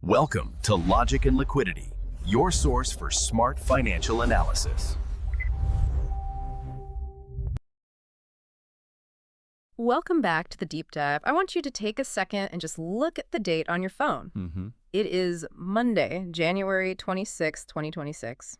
Welcome to Logic and Liquidity, your source for smart financial analysis. Welcome back to the deep dive. I want you to take a second and just look at the date on your phone. It is Monday, January 26, 2026.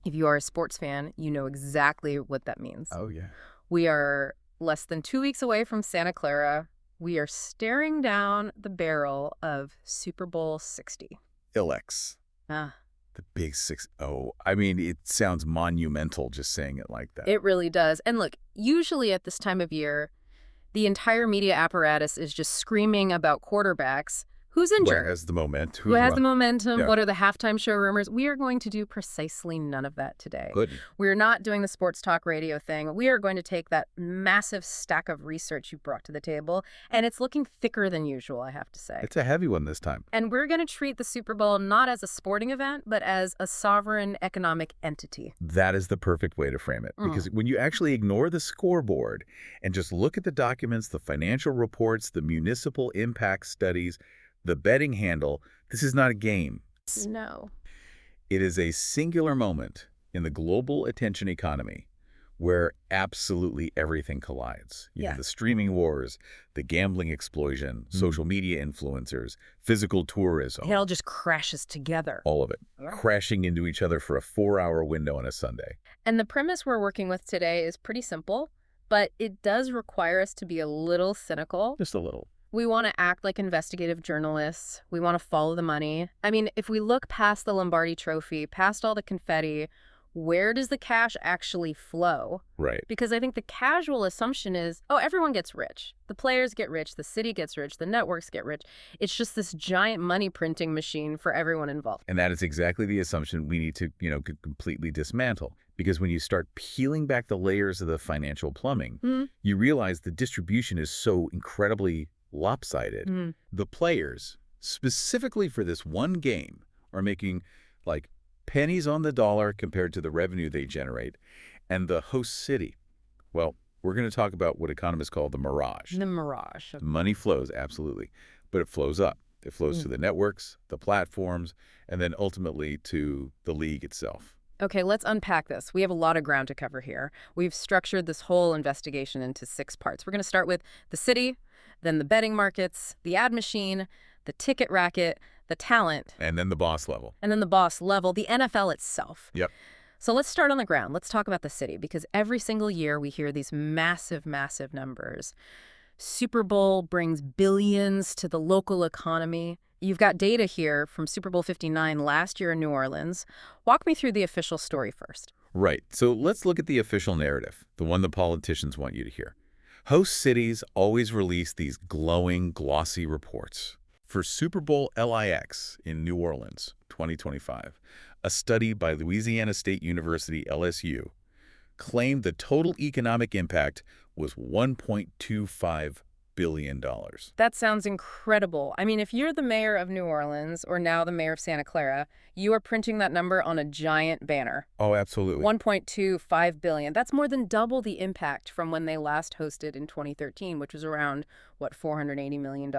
If you are a sports fan, you know exactly what that means. Oh, yeah. We are less than 2 weeks away from Santa Clara. We are staring down the barrel of Super Bowl 60. Ilex. The big 6-0. I mean, it sounds monumental just saying it like that. It really does. And look, usually at this time of year, the entire media apparatus is just screaming about quarterbacks. Who's injured? Who has the moment? Who has the momentum? Yeah. What are the halftime show rumors? We are going to do precisely none of that today. Good. We're not doing the sports talk radio thing. We are going to take that massive stack of research you brought to the table, and it's looking thicker than usual, I have to say. It's a heavy one this time. And we're going to treat the Super Bowl not as a sporting event, but as a sovereign economic entity. That is the perfect way to frame it. Because when you actually ignore the scoreboard and just look at the documents, the financial reports, the municipal impact studies, the betting handle, this is not a game. No. It is a singular moment in the global attention economy where absolutely everything collides. You know, the streaming wars, the gambling explosion, social media influencers, physical tourism. It all just crashes together. All of it. Crashing into each other for a 4-hour window on a Sunday. And the premise we're working with today is pretty simple, but it does require us to be a little cynical. Just a little. We want to act like investigative journalists. We want to follow the money. I mean, if we look past the Lombardi Trophy, past all the confetti, where does the cash actually flow? Right. Because I think the casual assumption is, oh, everyone gets rich. The players get rich, the city gets rich, the networks get rich. It's just this giant money printing machine for everyone involved. And that is exactly the assumption we need to, completely dismantle. Because when you start peeling back the layers of the financial plumbing, you realize the distribution is so incredibly lopsided. The players, specifically for this one game, are making like pennies on the dollar compared to the revenue they generate. And the host city, well, we're going to talk about what economists call the mirage. The mirage. Money flows, absolutely. But it flows up. It flows to the networks, the platforms, and then ultimately to the league itself. Okay, let's unpack this. We have a lot of ground to cover here. We've structured this whole investigation into 6 parts. We're going to start with the city, then the betting markets, the ad machine, the ticket racket, the talent. And then the boss level. And then the boss level, the NFL itself. Yep. So let's start on the ground. Let's talk about the city, because every single year we hear these massive, massive numbers. Super Bowl brings billions to the local economy. You've got data here from Super Bowl 59 last year in New Orleans. Walk me through the official story first. Right. So let's look at the official narrative, the one the politicians want you to hear. Host cities always release these glowing, glossy reports. For Super Bowl LIX in New Orleans, 2025, a study by Louisiana State University, LSU, claimed the total economic impact was $1.25 billion. That sounds incredible. I mean, if you're the mayor of New Orleans, or now the mayor of Santa Clara, you are printing that number on a giant banner. Oh, absolutely. $1.25 billion. That's more than double the impact from when they last hosted in 2013, which was around, what, $480 million?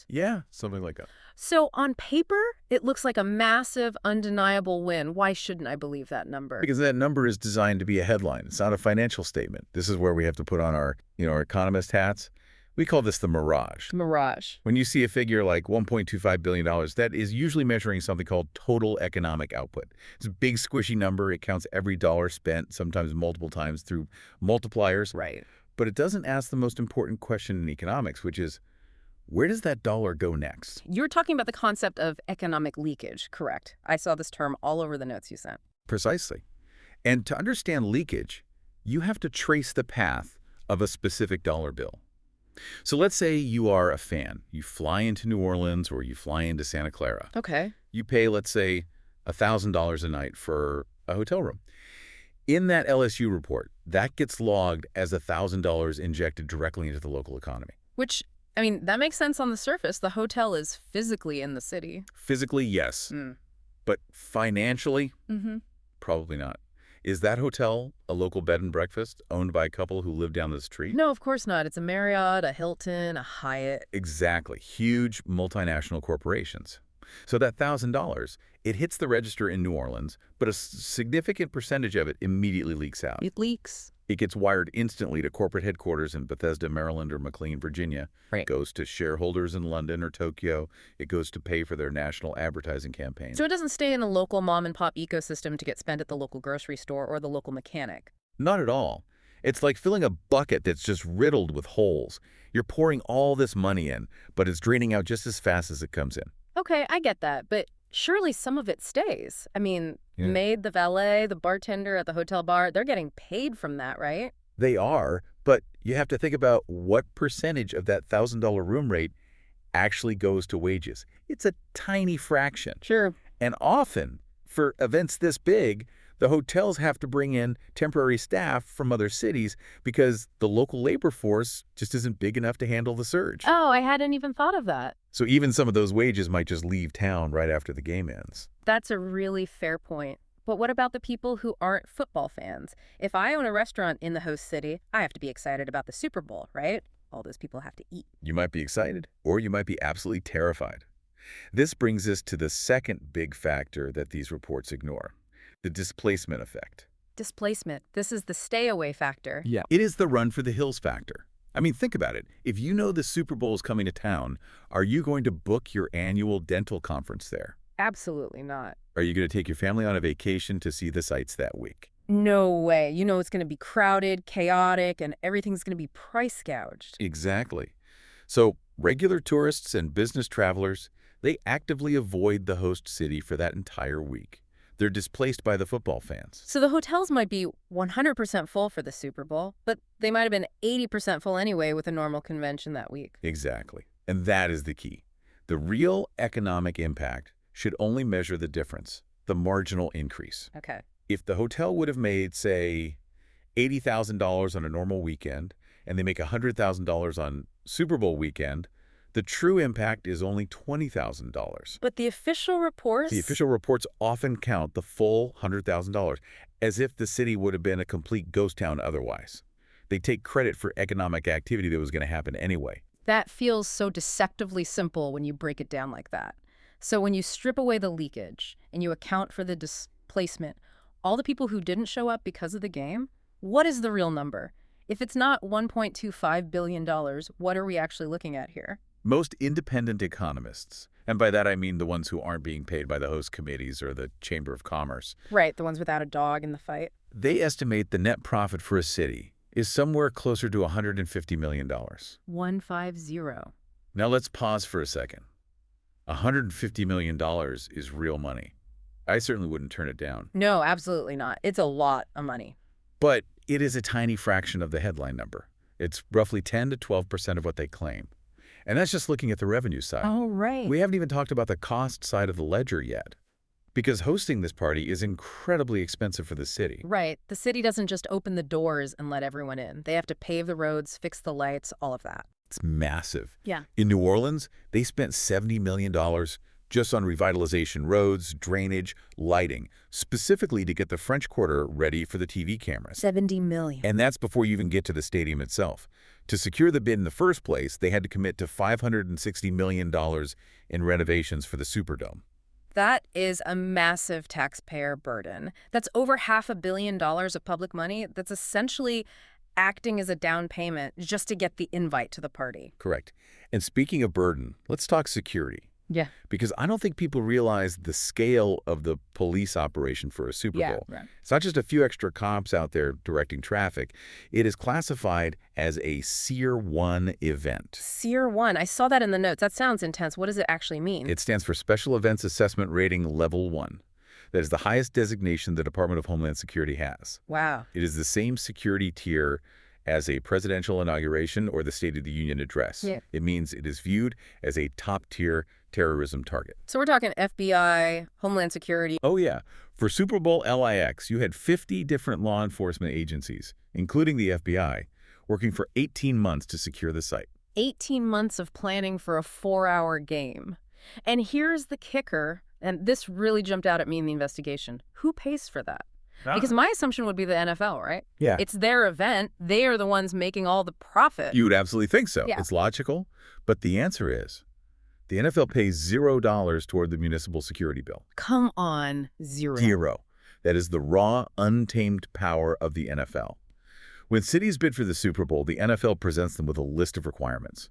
Yeah, something like that. So on paper, it looks like a massive, undeniable win. Why shouldn't I believe that number? Because that number is designed to be a headline. It's not a financial statement. This is where we have to put on our, our economist hats. We call this the mirage. Mirage. When you see a figure like $1.25 billion, that is usually measuring something called total economic output. It's a big, squishy number. It counts every dollar spent, sometimes multiple times through multipliers. Right. But it doesn't ask the most important question in economics, which is, where does that dollar go next? You're talking about the concept of economic leakage, correct? I saw this term all over the notes you sent. Precisely. And to understand leakage, you have to trace the path of a specific dollar bill. So let's say you are a fan. You fly into New Orleans or you fly into Santa Clara. Okay. You pay, let's say, $1,000 a night for a hotel room. In that LSU report, that gets logged as $1,000 injected directly into the local economy. Which, I mean, that makes sense on the surface. The hotel is physically in the city. Physically, yes. But financially, probably not. Is that hotel a local bed and breakfast owned by a couple who live down the street? No, of course not. It's a Marriott, a Hilton, a Hyatt. Exactly. Huge multinational corporations. So that $1,000, it hits the register in New Orleans, but a significant percentage of it immediately leaks out. It leaks. It gets wired instantly to corporate headquarters in Bethesda, Maryland, or McLean, Virginia. Right. It goes to shareholders in London or Tokyo. It goes to pay for their national advertising campaign. So it doesn't stay in the local mom-and-pop ecosystem to get spent at the local grocery store or the local mechanic. Not at all. It's like filling a bucket that's just riddled with holes. You're pouring all this money in, but it's draining out just as fast as it comes in. Okay, I get that, but surely some of it stays. I mean, Yeah. maid, the valet, the bartender at the hotel bar, they're getting paid from that, right? They are, but you have to think about what percentage of that $1,000 room rate actually goes to wages. It's a tiny fraction. Sure. And often, for events this big, the hotels have to bring in temporary staff from other cities because the local labor force just isn't big enough to handle the surge. Oh, I hadn't even thought of that. So even some of those wages might just leave town right after the game ends. That's a really fair point. But what about the people who aren't football fans? If I own a restaurant in the host city, I have to be excited about the Super Bowl, right? All those people have to eat. You might be excited, or you might be absolutely terrified. This brings us to the second big factor that these reports ignore, the displacement effect. Displacement. This is the stay-away factor. Yeah. It is the run for the hills factor. I mean, think about it. If you know the Super Bowl is coming to town, are you going to book your annual dental conference there? Absolutely not. Are you going to take your family on a vacation to see the sights that week? No way. You know it's going to be crowded, chaotic, and everything's going to be price gouged. Exactly. So regular tourists and business travelers, they actively avoid the host city for that entire week. They're displaced by the football fans. So the hotels might be 100% full for the Super Bowl, but they might have been 80% full anyway with a normal convention that week. Exactly. And that is the key. The real economic impact should only measure the difference, the marginal increase. Okay. If the hotel would have made, say, $80,000 on a normal weekend, and they make $100,000 on Super Bowl weekend, the true impact is only $20,000. But the official reports? The official reports often count the full $100,000, as if the city would have been a complete ghost town otherwise. They take credit for economic activity that was going to happen anyway. That feels so deceptively simple when you break it down like that. So when you strip away the leakage and you account for the displacement, all the people who didn't show up because of the game, what is the real number? If it's not $1.25 billion, what are we actually looking at here? Most independent economists, and by that I mean the ones who aren't being paid by the host committees or the Chamber of Commerce. Right, the ones without a dog in the fight. They estimate the net profit for a city is somewhere closer to $150 million. 150. Now let's pause for a second. $150 million is real money. I certainly wouldn't turn it down. No, absolutely not. It's a lot of money. But it is a tiny fraction of the headline number. It's roughly 10 to 12% of what they claim. And that's just looking at the revenue side. Oh, right. We haven't even talked about the cost side of the ledger yet. Because hosting this party is incredibly expensive for the city. Right. The city doesn't just open the doors and let everyone in. They have to pave the roads, fix the lights, all of that. It's massive. Yeah. In New Orleans, they spent $70 million just on revitalization, roads, drainage, lighting, specifically to get the French Quarter ready for the TV cameras. 70 million. And that's before you even get to the stadium itself. To secure the bid in the first place, they had to commit to $560 million in renovations for the Superdome. That is a massive taxpayer burden. That's over $500 million of public money that's essentially acting as a down payment just to get the invite to the party. Correct. And speaking of burden, let's talk security. Yeah. Because I don't think people realize the scale of the police operation for a Super Bowl. Right. It's not just a few extra cops out there directing traffic. It is classified as a Tier 1 event. Tier 1. I saw that in the notes. That sounds intense. What does it actually mean? It stands for Special Events Assessment Rating Level 1. That is the highest designation the Department of Homeland Security has. Wow. It is the same security tier as a presidential inauguration or the State of the Union address. Yeah. It means it is viewed as a top-tier terrorism target. So we're talking FBI, Homeland Security. Oh, yeah. For Super Bowl LIX, you had 50 different law enforcement agencies, including the FBI, working for 18 months to secure the site. 18 months of planning for a 4-hour game. And here's the kicker, and this really jumped out at me in the investigation. Who pays for that? Because my assumption would be the NFL, right? Yeah. It's their event. They are the ones making all the profit. You would absolutely think so. Yeah. It's logical. But the answer is The NFL pays $0 toward the municipal security bill. Come on, zero. Zero. That is the raw, untamed power of the NFL. When cities bid for the Super Bowl, the NFL presents them with a list of requirements.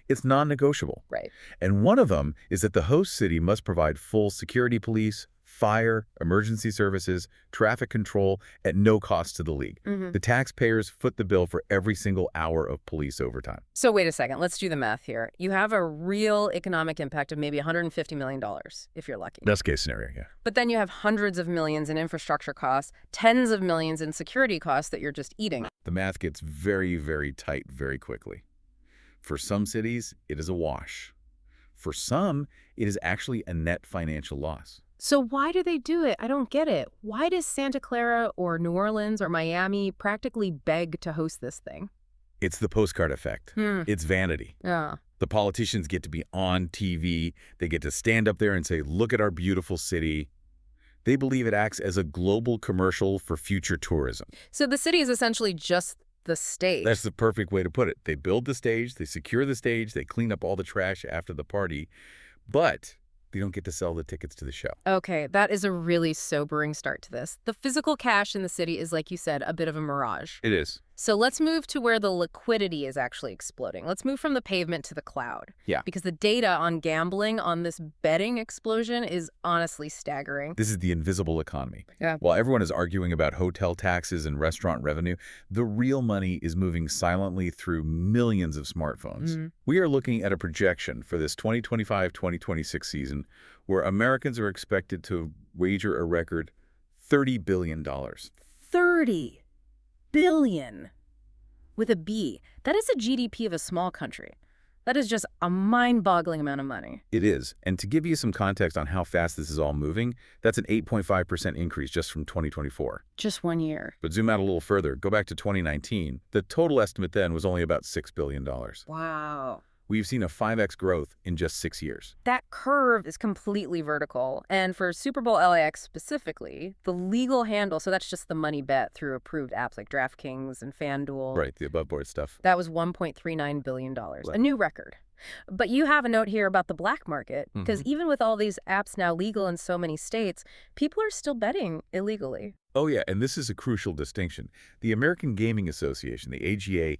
It's non-negotiable. Right. And one of them is that the host city must provide full security police, fire, emergency services, traffic control at no cost to the league. The taxpayers foot the bill for every single hour of police overtime. So wait a second. Let's do the math here. You have a real economic impact of maybe $150 million, if you're lucky. Best case scenario, yeah. But then you have hundreds of millions in infrastructure costs, tens of millions in security costs that you're just eating. The math gets very, very tight very quickly. For some cities, it is a wash. For some, it is actually a net financial loss. So why do they do it? I don't get it. Why does Santa Clara or New Orleans or Miami practically beg to host this thing? It's the postcard effect. It's vanity. Yeah. The politicians get to be on TV. They get to stand up there and say, look at our beautiful city. They believe it acts as a global commercial for future tourism. So the city is essentially just the stage. That's the perfect way to put it. They build the stage, they secure the stage, they clean up all the trash after the party, but they don't get to sell the tickets to the show. Okay, that is a really sobering start to this. The physical cash in the city is, like you said, a bit of a mirage. It is. So let's move to where the liquidity is actually exploding. Let's move from the pavement to the cloud. Yeah. Because the data on gambling on this betting explosion is honestly staggering. This is the invisible economy. Yeah. While everyone is arguing about hotel taxes and restaurant revenue, the real money is moving silently through millions of smartphones. We are looking at a projection for this 2025-2026 season where Americans are expected to wager a record $30 billion. 30 billion with a B. That is a GDP of a small country. That is just a mind-boggling amount of money. It is. And to give you some context on how fast this is all moving, that's an 8.5% increase just from 2024. Just 1 year. But zoom out a little further. Go back to 2019. The total estimate then was only about $6 billion. Wow. We've seen a 5x growth in just 6 years. That curve is completely vertical. And for Super Bowl LAX specifically, the legal handle, so that's just the money bet through approved apps like DraftKings and FanDuel. Right, the above-board stuff. That was $1.39 billion, a new record. But you have a note here about the black market, because even with all these apps now legal in so many states, people are still betting illegally. Oh, yeah, and this is a crucial distinction. The American Gaming Association, the AGA,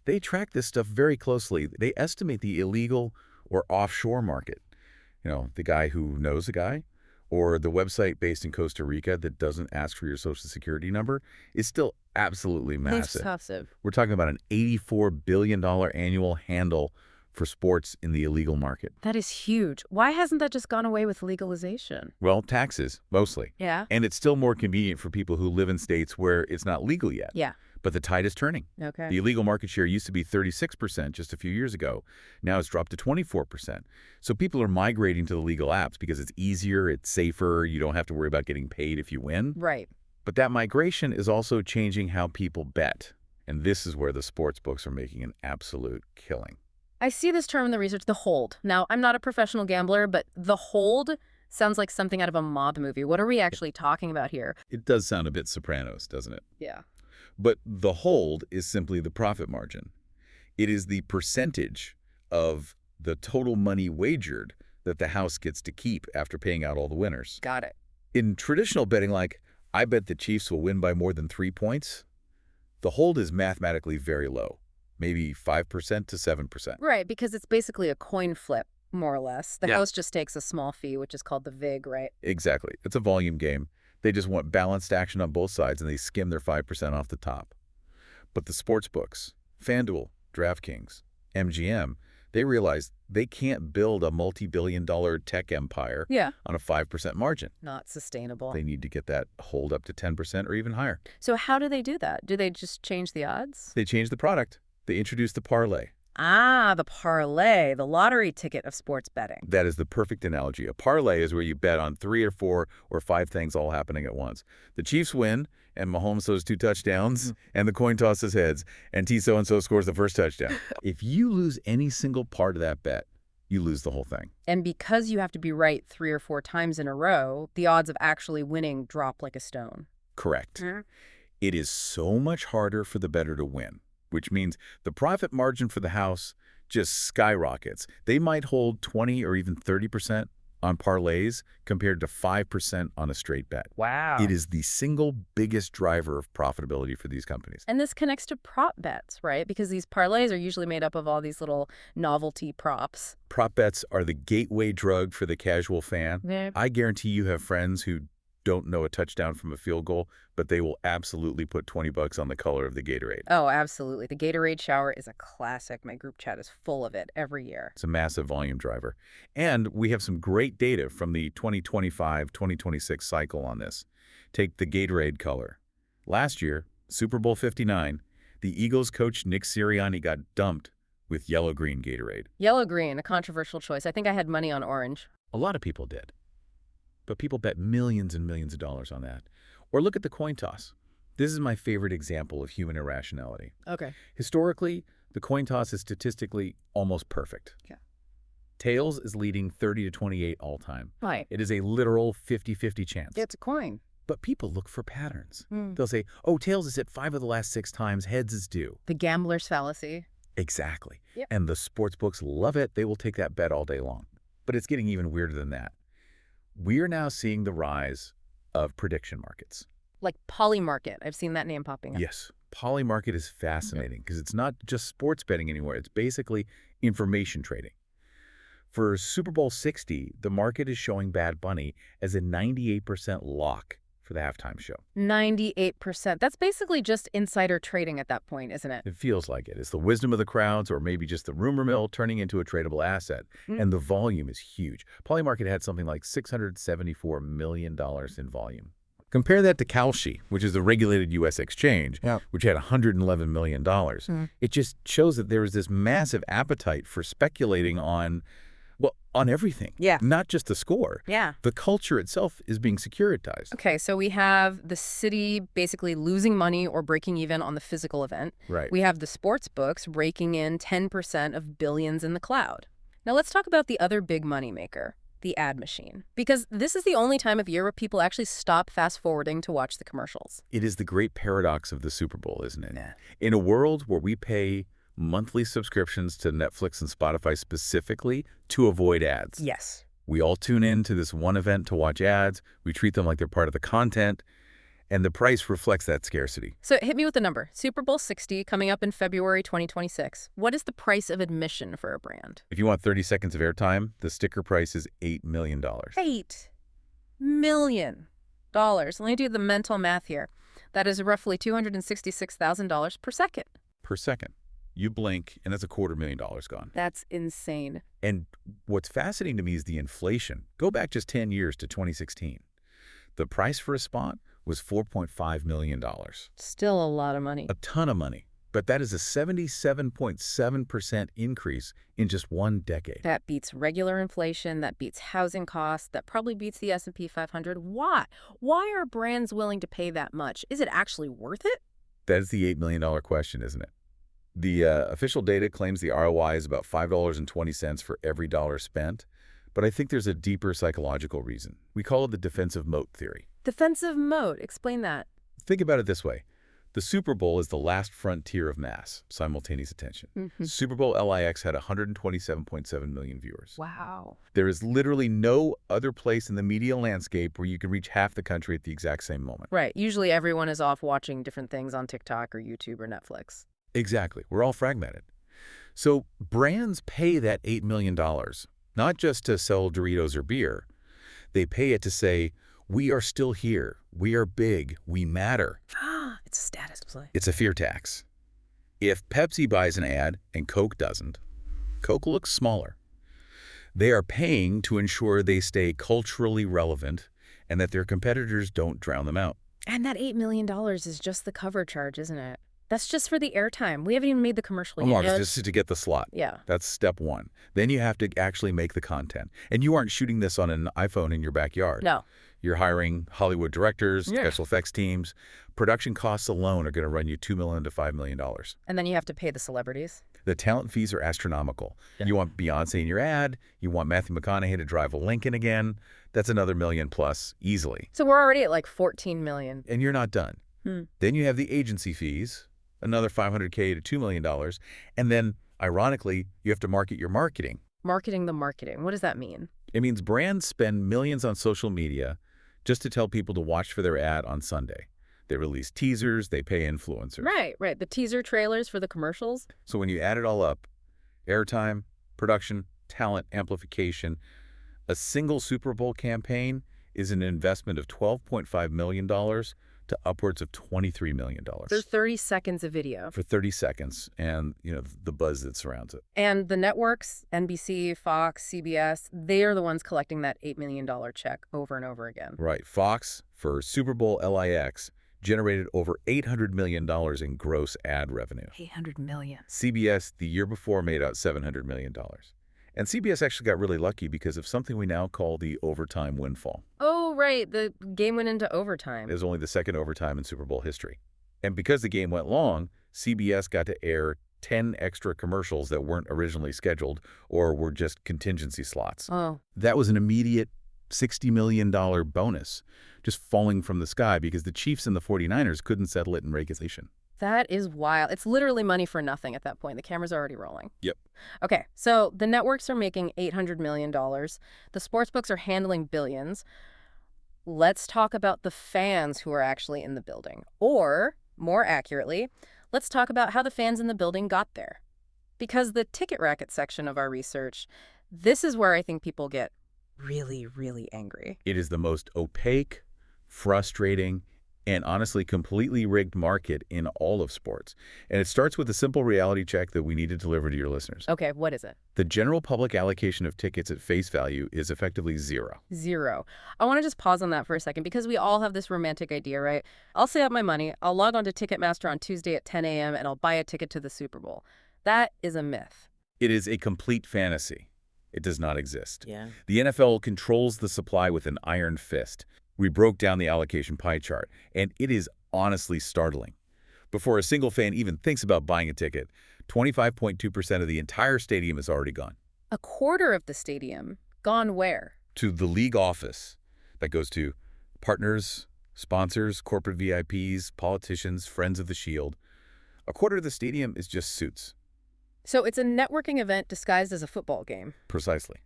they track this stuff very closely. They estimate the illegal or offshore market. You know, the guy who knows a guy, or the website based in Costa Rica that doesn't ask for your social security number is still absolutely massive. Massive. We're talking about an $84 billion annual handle for sports in the illegal market. That is huge. Why hasn't that just gone away with legalization? Well, taxes, mostly. Yeah. And it's still more convenient for people who live in states where it's not legal yet. Yeah. But the tide is turning. Okay. The illegal market share used to be 36% just a few years ago. Now it's dropped to 24%. So people are migrating to the legal apps because it's easier, it's safer, you don't have to worry about getting paid if you win. Right. But that migration is also changing how people bet. And this is where the sportsbooks are making an absolute killing. I see this term in the research, the hold. Now, I'm not a professional gambler, but the hold sounds like something out of a mob movie. What are we actually talking about here? It does sound a bit Sopranos, doesn't it? Yeah. But the hold is simply the profit margin. It is the percentage of the total money wagered that the house gets to keep after paying out all the winners. Got it. In traditional betting, like, I bet the Chiefs will win by more than 3 points, the hold is mathematically very low, maybe 5% to 7%. Right, because it's basically a coin flip, more or less. The Yeah. house just takes a small fee, which is called the VIG, right? Exactly. It's a volume game. They just want balanced action on both sides, and they skim their 5% off the top. But the sports books, FanDuel, DraftKings, MGM, they realize they can't build a multi-billion-dollar tech empire on a 5% margin. Not sustainable. They need to get that hold up to 10% or even higher. So how do they do that? Do they just change the odds? They change the product. They introduce the parlay. Ah, the parlay, the lottery ticket of sports betting. That is the perfect analogy. A parlay is where you bet on 3 or 4 or 5 things all happening at once. The Chiefs win, and Mahomes throws 2 touchdowns, and the coin tosses heads, and T so-and-so scores the first touchdown. If you lose any single part of that bet, you lose the whole thing. And because you have to be right 3 or 4 times in a row, the odds of actually winning drop like a stone. Correct. It is so much harder for the bettor to win, which means the profit margin for the house just skyrockets. They might hold 20 or even 30% on parlays compared to 5% on a straight bet. Wow. It is the single biggest driver of profitability for these companies. And this connects to prop bets, right? Because these parlays are usually made up of all these little novelty props. Prop bets are the gateway drug for the casual fan. Yeah. I guarantee you have friends who don't know a touchdown from a field goal, but they will absolutely put $20 on the color of the Gatorade. Oh, absolutely. The Gatorade shower is a classic. My group chat is full of it every year. It's a massive volume driver. And we have some great data from the 2025-2026 cycle on this. Take the Gatorade color. Last year, Super Bowl 59, the Eagles coach Nick Sirianni got dumped with yellow-green Gatorade. Yellow-green, a controversial choice. I think I had money on orange. A lot of people did. But people bet millions and millions of dollars on that. Or look at the coin toss. This is my favorite example of human irrationality. Okay. Historically, the coin toss is statistically almost perfect. Yeah. Tails is leading 30-28 all time. Right. It is a literal 50-50 chance. It's a coin. But people look for patterns. Hmm. They'll say, oh, tails is hit 5 of the last 6 times, heads is due. The gambler's fallacy. Exactly. Yep. And the sportsbooks love it. They will take that bet all day long. But it's getting even weirder than that. We are now seeing the rise of prediction markets. Like Polymarket. I've seen that name popping up. Yes. Polymarket is fascinating because it's not just sports betting anymore. It's basically information trading. For Super Bowl 60, the market is showing Bad Bunny as a 98% lock for the halftime show. 98%. That's basically just insider trading at that point, isn't it? It feels like it. It's the wisdom of the crowds or maybe just the rumor mill turning into a tradable asset. And the volume is huge. Polymarket had something like $674 million in volume. Compare that to Kalshi, which is the regulated U.S. exchange, which had $111 million. It just shows that there is this massive appetite for speculating on, well, on everything. Yeah. Not just the score. Yeah. The culture itself is being securitized. Okay, so we have the city basically losing money or breaking even on the physical event. Right. We have the sports books raking in 10% of billions in the cloud. Now let's talk about the other big moneymaker, the ad machine. Because this is the only time of year where people actually stop fast-forwarding to watch the commercials. It is the great paradox of the Super Bowl, isn't it? Yeah. In a world where we pay monthly subscriptions to Netflix and Spotify specifically to avoid ads. Yes. We all tune in to this one event to watch ads. We treat them like they're part of the content, and the price reflects that scarcity. So hit me with the number. Super Bowl 60 coming up in February 2026. What is the price of admission for a brand? If you want 30 seconds of airtime, the sticker price is $8 million. $8 million. Let me do the mental math here. That is roughly $266,000 per second. Per second. You blink, and that's $250,000 gone. That's insane. And what's fascinating to me is the inflation. Go back just 10 years to 2016. The price for a spot was $4.5 million. Still a lot of money. A ton of money. But that is a 77.7% increase in just one decade. That beats regular inflation. That beats housing costs. That probably beats the S&P 500. Why? Why are brands willing to pay that much? Is it actually worth it? That is the $8 million question, isn't it? The official data claims the ROI is about $5.20 for every dollar spent, but I think there's a deeper psychological reason. We call it the defensive moat theory. Defensive moat. Explain that. Think about it this way. The Super Bowl is the last frontier of mass, simultaneous attention. Super Bowl LIX had 127.7 million viewers. Wow. There is literally no other place in the media landscape where you can reach half the country at the exact same moment. Right. Usually everyone is off watching different things on TikTok or YouTube or Netflix. Exactly. We're all fragmented. So brands pay that $8 million, not just to sell Doritos or beer. They pay it to say, we are still here. We are big. We matter. It's a status play. It's a fear tax. If Pepsi buys an ad and Coke doesn't, Coke looks smaller. They are paying to ensure they stay culturally relevant and that their competitors don't drown them out. And that $8 million is just the cover charge, isn't it? That's just for the airtime. We haven't even made the commercial yet. Just to get the slot. Yeah. That's step one. Then you have to actually make the content. And you aren't shooting this on an iPhone in your backyard. No. You're hiring Hollywood directors, Yeah. special effects teams. Production costs alone are going to run you $2 million to $5 million. And then you have to pay the celebrities. The talent fees are astronomical. Yeah. You want Beyonce in your ad. You want Matthew McConaughey to drive a Lincoln again. That's another $1 million plus easily. So we're already at like 14 million. And you're not done. Then you have the agency fees, another $500K to $2 million. And then Ironically, you have to market your marketing. Marketing the marketing. What does that mean? It means brands spend millions on social media just to tell people to watch for their ad on Sunday. They release teasers, they pay influencers. Right, right. The teaser trailers for the commercials. So when you add it all up, airtime, production, talent, amplification, a single Super Bowl campaign is an investment of $12.5 million to upwards of $23 million. For 30 seconds of video. For 30 seconds and, the buzz that surrounds it. And the networks, NBC, Fox, CBS, they are the ones collecting that $8 million check over and over again. Right. Fox, for Super Bowl LIX, generated over $800 million in gross ad revenue. 800 million. CBS, the year before, made out $700 million. And CBS actually got really lucky because of something we now call the overtime windfall. Oh, right. The game went into overtime. It was only the second overtime in Super Bowl history. And because the game went long, CBS got to air 10 extra commercials that weren't originally scheduled or were just contingency slots. Oh. That was an immediate $60 million bonus just falling from the sky because the Chiefs and the 49ers couldn't settle it in regulation. That is wild. It's literally money for nothing at that point. The camera's already rolling. Yep. Okay, so the networks are making $800 million. The sportsbooks are handling billions. Let's talk about the fans who are actually in the building. Or, more accurately, let's talk about how the fans in the building got there. Because the ticket racket section of our research, this is where I think people get really, really angry. It is the most opaque, frustrating, and honestly completely rigged market in all of sports. And it starts with a simple reality check that we need to deliver to your listeners. Okay, what is it? The general public allocation of tickets at face value is effectively zero. Zero. I want to just pause on that for a second because we all have this romantic idea, right? I'll save up my money, I'll log on to Ticketmaster on Tuesday at 10 a.m. and I'll buy a ticket to the Super Bowl. That is a myth. It is a complete fantasy. It does not exist. Yeah. The NFL controls the supply with an iron fist. We broke down the allocation pie chart, and it is honestly startling. Before a single fan even thinks about buying a ticket, 25.2% of the entire stadium is already gone. A quarter of the stadium gone where? To the league office. That goes to partners, sponsors, corporate VIPs, politicians, friends of the shield. A quarter of the stadium is just suits. So it's a networking event disguised as a football game. Precisely.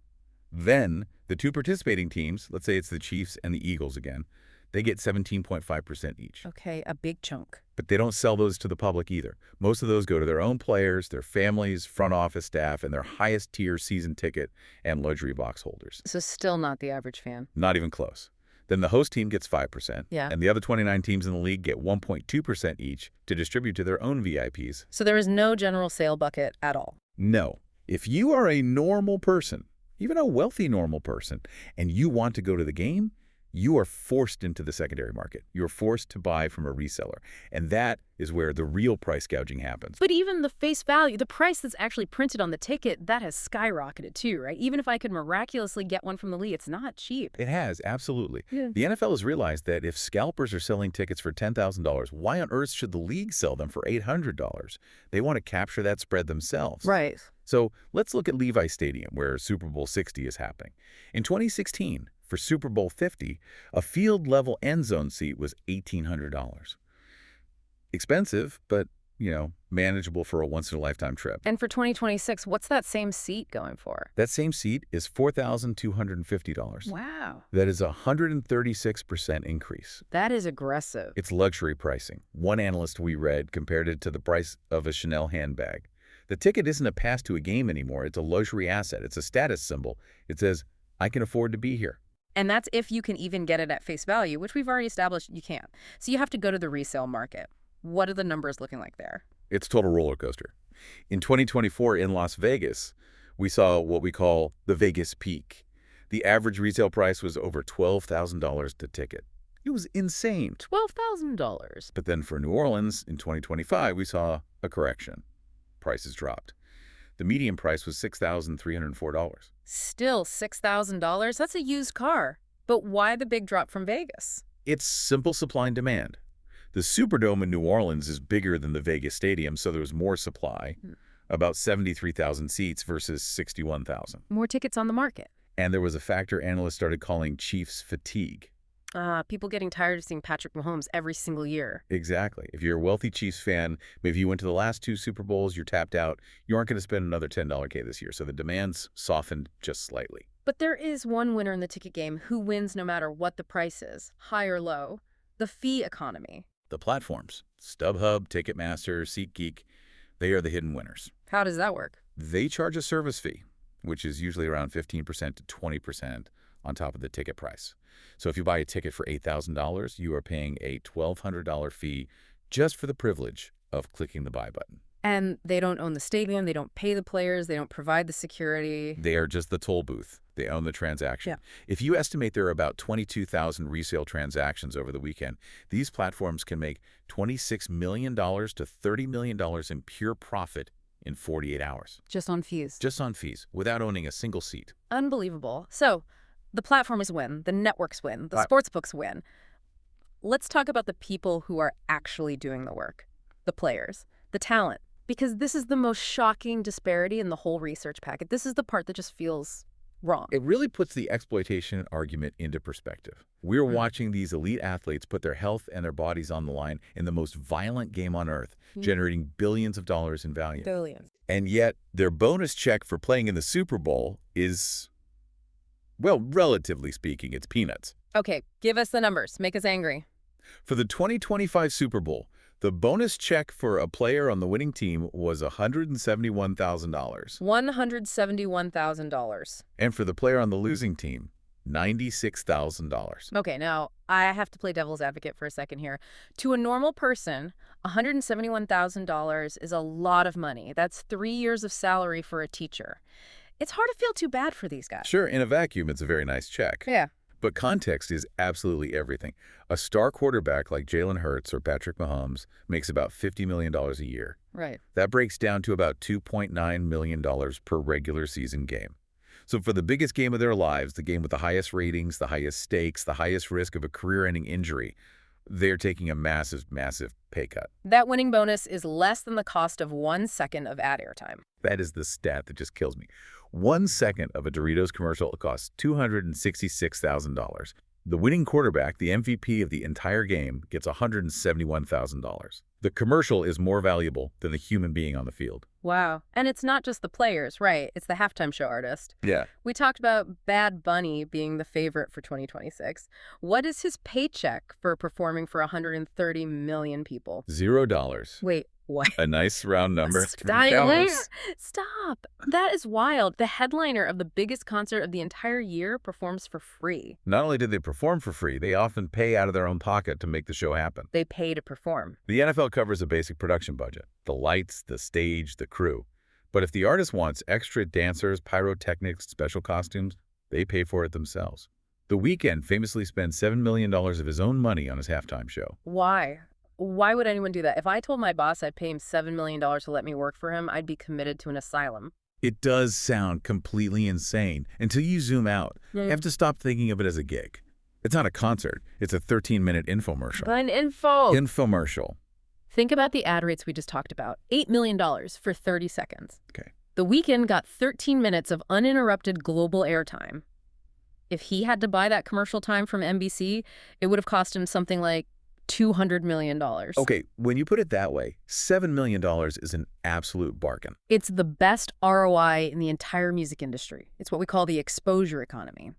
Then, the two participating teams, let's say it's the Chiefs and the Eagles again, they get 17.5% each. Okay, a big chunk. But they don't sell those to the public either. Most of those go to their own players, their families, front office staff, and their highest tier season ticket and luxury box holders. So still not the average fan. Not even close. Then the host team gets 5%, Yeah. and the other 29 teams in the league get 1.2% each to distribute to their own VIPs. So there is no general sale bucket at all. No. If you are a normal person, even a wealthy normal person, and you want to go to the game, you are forced into the secondary market. You're forced to buy from a reseller. And that is where the real price gouging happens. But even the face value, the price that's actually printed on the ticket, that has skyrocketed too, right? Even if I could miraculously get one from the league, it's not cheap. It has, absolutely. Yeah. The NFL has realized that if scalpers are selling tickets for $10,000, why on earth should the league sell them for $800? They want to capture that spread themselves. Right. So let's look at Levi Stadium, where Super Bowl 60 is happening. In 2016, for Super Bowl 50, a field-level end zone seat was $1,800. Expensive, but, manageable for a once-in-a-lifetime trip. And for 2026, what's that same seat going for? That same seat is $4,250. Wow. That is a 136% increase. That is aggressive. It's luxury pricing. One analyst we read compared it to the price of a Chanel handbag. The ticket isn't a pass to a game anymore. It's a luxury asset. It's a status symbol. It says, I can afford to be here. And that's if you can even get it at face value, which we've already established you can't. So you have to go to the resale market. What are the numbers looking like there? It's a total roller coaster. In 2024 in Las Vegas, we saw what we call the Vegas peak. The average retail price was over $12,000 to ticket. It was insane. $12,000. But then for New Orleans in 2025, we saw a correction. Prices dropped. The median price was $6,304. Still $6,000? That's a used car. But why the big drop from Vegas? It's simple supply and demand. The Superdome in New Orleans is bigger than the Vegas Stadium, so there was more supply, about 73,000 seats versus 61,000. More tickets on the market. And there was a factor analysts started calling Chiefs fatigue. People getting tired of seeing Patrick Mahomes every single year. Exactly. If you're a wealthy Chiefs fan, maybe you went to the last 2 Super Bowls, you're tapped out, you aren't going to spend another $10K this year. So the demand's softened just slightly. But there is one winner in the ticket game who wins no matter what the price is, high or low: the fee economy. The platforms, StubHub, Ticketmaster, SeatGeek, they are the hidden winners. How does that work? They charge a service fee, which is usually around 15% to 20% on top of the ticket price. So if you buy a ticket for $8,000, you are paying a $1,200 fee just for the privilege of clicking the buy button. And they don't own the stadium, they don't pay the players, they don't provide the security. They are just the toll booth. They own the transaction. Yeah. If you estimate there are about 22,000 resale transactions over the weekend, these platforms can make $26 million to $30 million in pure profit in 48 hours. Just on fees. Just on fees, without owning a single seat. Unbelievable. So, the platforms win, the networks win, the sportsbooks win. Let's talk about the people who are actually doing the work. The players, the talent. Because this is the most shocking disparity in the whole research packet. This is the part that just feels wrong. It really puts the exploitation argument into perspective. We're watching these elite athletes put their health and their bodies on the line in the most violent game on earth, generating billions of dollars in value. Billions. And yet, their bonus check for playing in the Super Bowl is, well, relatively speaking, it's peanuts. Okay, give us the numbers. Make us angry. For the 2025 Super Bowl, the bonus check for a player on the winning team was $171,000. $171,000. And for the player on the losing team, $96,000. Okay, now I have to play devil's advocate for a second here. To a normal person, $171,000 is a lot of money. That's 3 years of salary for a teacher. It's hard to feel too bad for these guys. Sure, in a vacuum, it's a very nice check. Yeah. But context is absolutely everything. A star quarterback like Jalen Hurts or Patrick Mahomes makes about $50 million a year. Right. That breaks down to about $2.9 million per regular season game. So for the biggest game of their lives, the game with the highest ratings, the highest stakes, the highest risk of a career-ending injury, they're taking a massive, massive pay cut. That winning bonus is less than the cost of 1 second of ad airtime. That is the stat that just kills me. 1 second of a Doritos commercial costs $266,000. The winning quarterback, the MVP of the entire game, gets $171,000. The commercial is more valuable than the human being on the field. Wow. And it's not just the players, right? It's the halftime show artist. Yeah. We talked about Bad Bunny being the favorite for 2026. What is his paycheck for performing for 130 million people? $0. Wait, what? A nice round number. Stop. That is wild. The headliner of the biggest concert of the entire year performs for free. Not only did they perform for free, they often pay out of their own pocket to make the show happen. They pay to perform. The NFL covers a basic production budget, the lights, the stage, the crew. But if the artist wants extra dancers, pyrotechnics, special costumes, they pay for it themselves. The Weeknd famously spent $7 million of his own money on his halftime show. Why? Why would anyone do that? If I told my boss I'd pay him $7 million to let me work for him, I'd be committed to an asylum. It does sound completely insane until you zoom out. You have to stop thinking of it as a gig. It's not a concert. It's a 13-minute infomercial. An info. Infomercial. Think about the ad rates we just talked about. $8 million for 30 seconds. Okay. The Weeknd got 13 minutes of uninterrupted global airtime. If he had to buy that commercial time from NBC, it would have cost him something like $200 million. Okay, when you put it that way, $7 million is an absolute bargain. It's the best ROI in the entire music industry. It's what we call the exposure economy.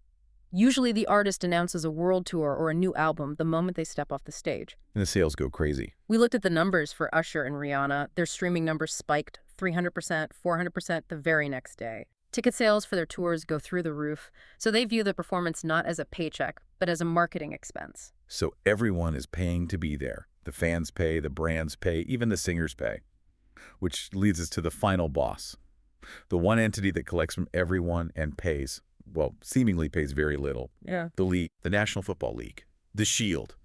Usually the artist announces a world tour or a new album the moment they step off the stage. And the sales go crazy. We looked at the numbers for Usher and Rihanna. Their streaming numbers spiked 300%, 400% the very next day. Ticket sales for their tours go through the roof, so they view the performance not as a paycheck, but as a marketing expense. So everyone is paying to be there. The fans pay, the brands pay, even the singers pay. Which leads us to the final boss. The one entity that collects from everyone and pays, well, seemingly pays very little. Yeah. The league, the National Football League, the Shield.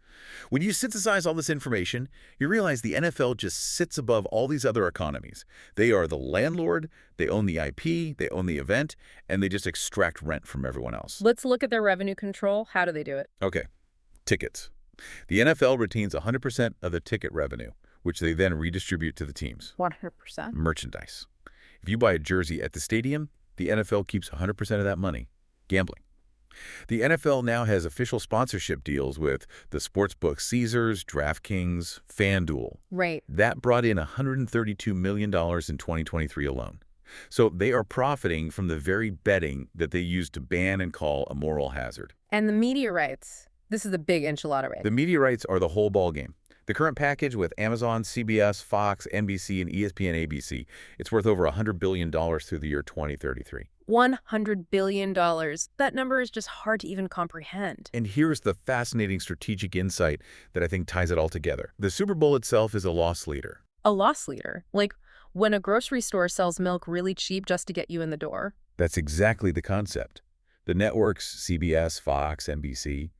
When you synthesize all this information, you realize the NFL just sits above all these other economies. They are the landlord, they own the IP, they own the event, and they just extract rent from everyone else. Let's look at their revenue control. How do they do it? Okay. Tickets. The NFL retains 100% of the ticket revenue, which they then redistribute to the teams. 100%? Merchandise. If you buy a jersey at the stadium, the NFL keeps 100% of that money. Gambling. The NFL now has official sponsorship deals with the Sportsbooks Caesars, DraftKings, FanDuel. Right. That brought in $132 million in 2023 alone. So they are profiting from the very betting that they used to ban and call a moral hazard. And the media rights. This is the big enchilada right. The media rights are the whole ballgame. The current package with Amazon, CBS, Fox, NBC, and ESPN ABC, it's worth over $100 billion through the year 2033. $100 billion. That number is just hard to even comprehend. And here's the fascinating strategic insight that I think ties it all together. The Super Bowl itself is a loss leader. A loss leader? Like when a grocery store sells milk really cheap just to get you in the door? That's exactly the concept. The networks, CBS, Fox, NBC,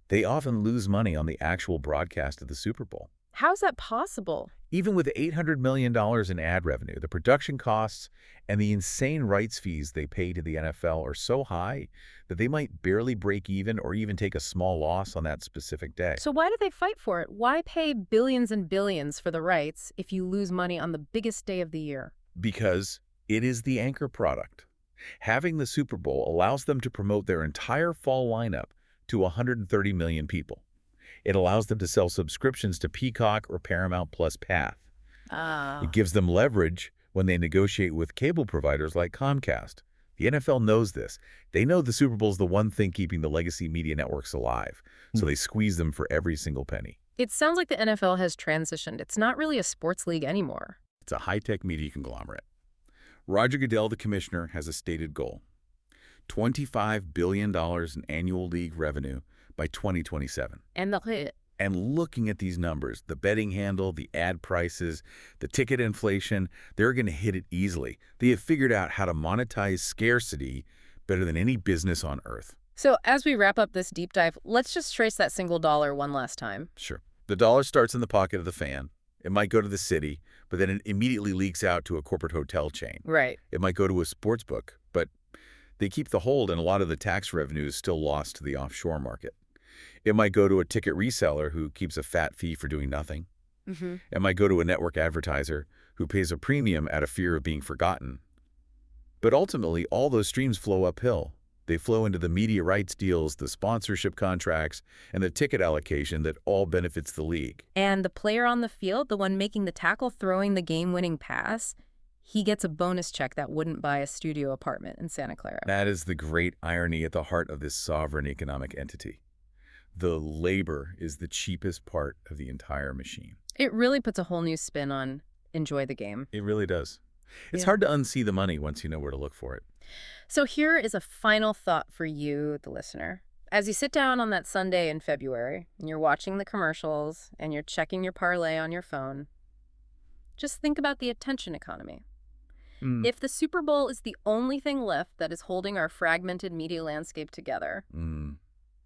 they often lose money on the actual broadcast of the Super Bowl. How's that possible? Even with $800 million in ad revenue, the production costs and the insane rights fees they pay to the NFL are so high that they might barely break even or even take a small loss on that specific day. So why do they fight for it? Why pay billions and billions for the rights if you lose money on the biggest day of the year? Because it is the anchor product. Having the Super Bowl allows them to promote their entire fall lineup to 130 million people. It allows them to sell subscriptions to Peacock or Paramount Plus Path. It gives them leverage when they negotiate with cable providers like Comcast. The NFL knows this. They know the Super Bowl is the one thing keeping the legacy media networks alive, so they squeeze them for every single penny. It sounds like the NFL has transitioned. It's not really a sports league anymore. It's a high-tech media conglomerate. Roger Goodell, the commissioner, has a stated goal: $25 billion in annual league revenue by 2027. And looking at these numbers, the betting handle, the ad prices, the ticket inflation, they're going to hit it easily. They have figured out how to monetize scarcity better than any business on earth. So as we wrap up this deep dive, let's just trace that single dollar one last time. Sure. The dollar starts in the pocket of the fan. It might go to the city, but then it immediately leaks out to a corporate hotel chain. Right. It might go to a sports book, but they keep the hold, and a lot of the tax revenue is still lost to the offshore market. It might go to a ticket reseller who keeps a fat fee for doing nothing. It might go to a network advertiser who pays a premium out of fear of being forgotten. But ultimately, all those streams flow uphill. They flow into the media rights deals, the sponsorship contracts, and the ticket allocation that all benefits the league. And the player on the field, the one making the tackle, throwing the game-winning pass, he gets a bonus check that wouldn't buy a studio apartment in Santa Clara. That is the great irony at the heart of this sovereign economic entity. The labor is the cheapest part of the entire machine. It really puts a whole new spin on enjoy the game. It really does. It's Yeah. hard to unsee the money once you know where to look for it. So here is a final thought for you, the listener. As you sit down on that Sunday in February, and you're watching the commercials, and you're checking your parlay on your phone, just think about the attention economy. If the Super Bowl is the only thing left that is holding our fragmented media landscape together,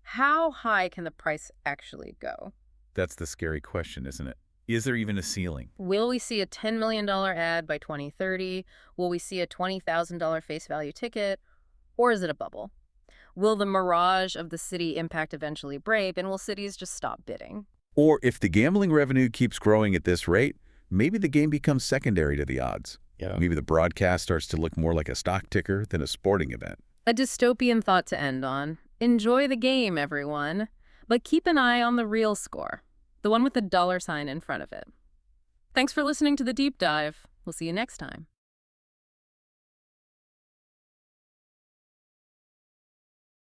how high can the price actually go? That's the scary question, isn't it? Is there even a ceiling? Will we see a $10 million ad by 2030? Will we see a $20,000 face value ticket? Or is it a bubble? Will the mirage of the city impact eventually break, and will cities just stop bidding? Or if the gambling revenue keeps growing at this rate, maybe the game becomes secondary to the odds. Maybe the broadcast starts to look more like a stock ticker than a sporting event. A dystopian thought to end on. Enjoy the game, everyone. But keep an eye on the real score, the one with the $ sign in front of it. Thanks for listening to The Deep Dive. We'll see you next time.